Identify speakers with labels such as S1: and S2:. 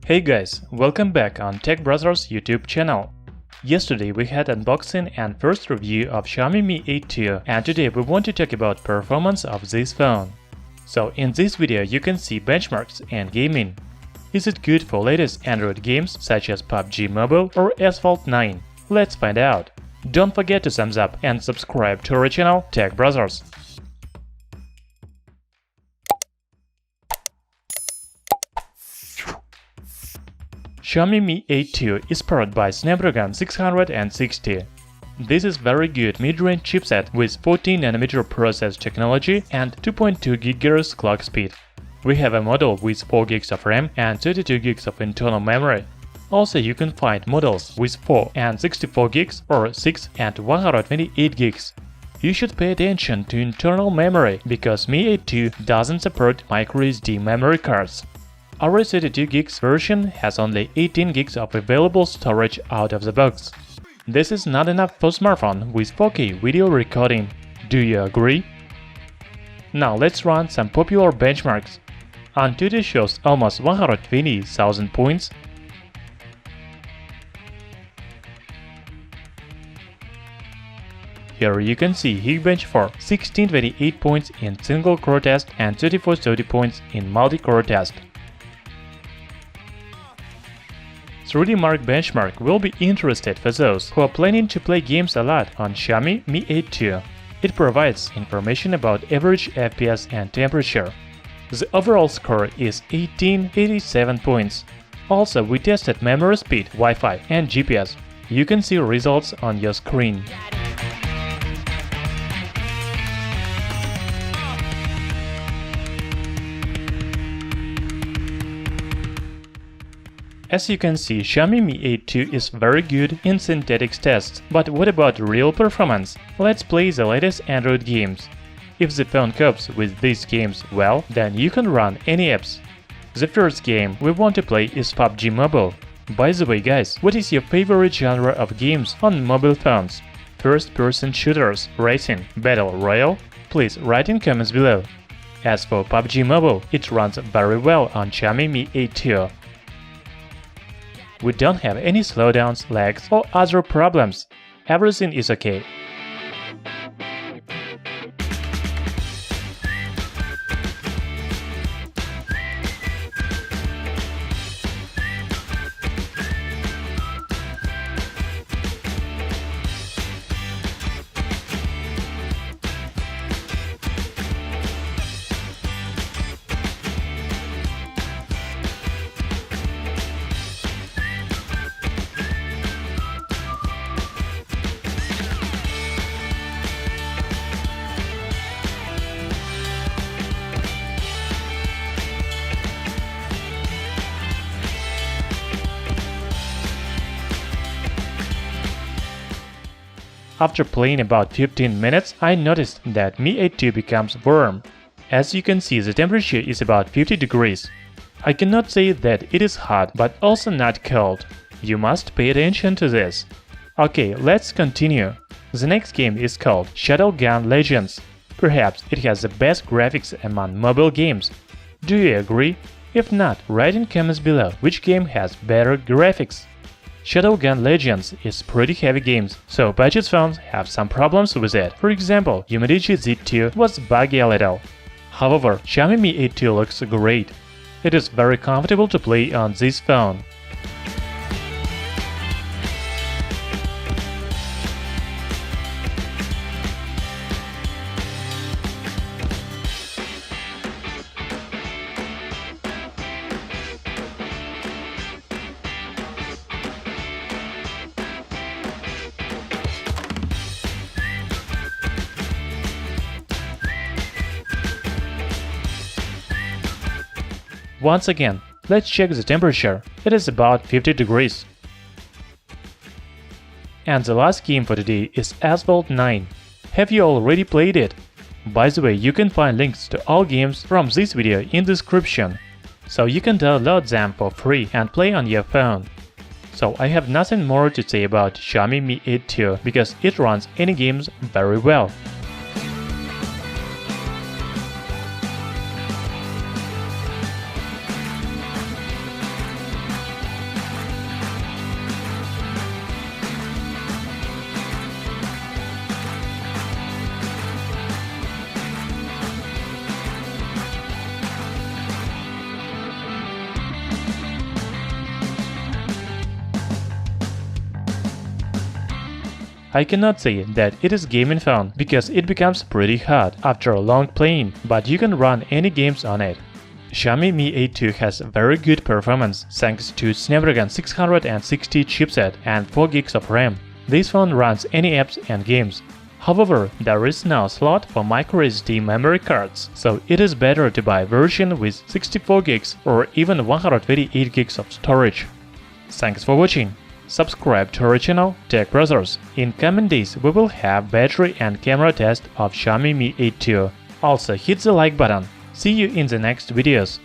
S1: Hey guys, welcome back on Tech Brothers YouTube channel. Yesterday we had unboxing and first review of Xiaomi Mi A2 and today we want to talk about performance of this phone. So in this video you can see benchmarks and gaming. Is it good for latest Android games such as PUBG Mobile or Asphalt 9? Let's find out. Don't forget to thumbs up and subscribe to our channel Tech Brothers. Xiaomi Mi A2 is powered by Snapdragon 660. This is very good mid-range chipset with 14nm process technology and 2.2 GHz clock speed. We have a model with 4 GB of RAM and 32 GB of internal memory. Also, you can find models with 4 and 64 GB or 6 and 128 GB. You should pay attention to internal memory because Mi A2 doesn't support microSD memory cards. Our 32 GB version has only 18 GB of available storage out of the box. This is not enough for smartphone with 4K video recording. Do you agree? Now let's run some popular benchmarks. AnTuTu shows almost 120,000 points. Here you can see GeekBench for 1628 points in single-core test and 3430 points in multi-core test. 3D Mark benchmark will be interested for those who are planning to play games a lot on Xiaomi Mi A2. It provides information about average FPS and temperature. The overall score is 1887 points. Also, we tested memory speed, Wi-Fi and GPS. You can see results on your screen. As you can see, Xiaomi Mi A2 is very good in synthetics tests, but what about real performance? Let's play the latest Android games. If the phone copes with these games well, then you can run any apps. The first game we want to play is PUBG Mobile. By the way guys, what is your favorite genre of games on mobile phones? First-person shooters, racing, battle royale? Please write in comments below. As for PUBG Mobile, it runs very well on Xiaomi Mi A2. We don't have any slowdowns, lags or other problems. Everything is okay. After playing about 15 minutes, I noticed that Mi A2 becomes warm. As you can see, the temperature is about 50 degrees. I cannot say that it is hot, but also not cold. You must pay attention to this. Okay, let's continue. The next game is called Shadowgun Legends. Perhaps it has the best graphics among mobile games. Do you agree? If not, write in comments below which game has better graphics. Shadowgun Legends is pretty heavy game, so budget phones have some problems with it. For example, Medici Z2 was buggy a little. However, Xiaomi Mi A2 looks great. It is very comfortable to play on this phone. Once again, let's check the temperature. It is about 50 degrees. And the last game for today is Asphalt 9. Have you already played it? By the way, you can find links to all games from this video in the description, so you can download them for free and play on your phone. So I have nothing more to say about Xiaomi Mi A2 because it runs any games very well. I cannot say that it is gaming phone because it becomes pretty hard after long playing, but you can run any games on it. Xiaomi Mi A2 has very good performance thanks to Snapdragon 660 chipset and 4GB of RAM. This phone runs any apps and games. However, there is no slot for microSD memory cards, so it is better to buy version with 64GB or even 128GB of storage. Thanks for watching. Subscribe to our channel Tech Brothers. In coming days we will have battery and camera test of Xiaomi Mi A2. Also hit the like button. See you in the next videos.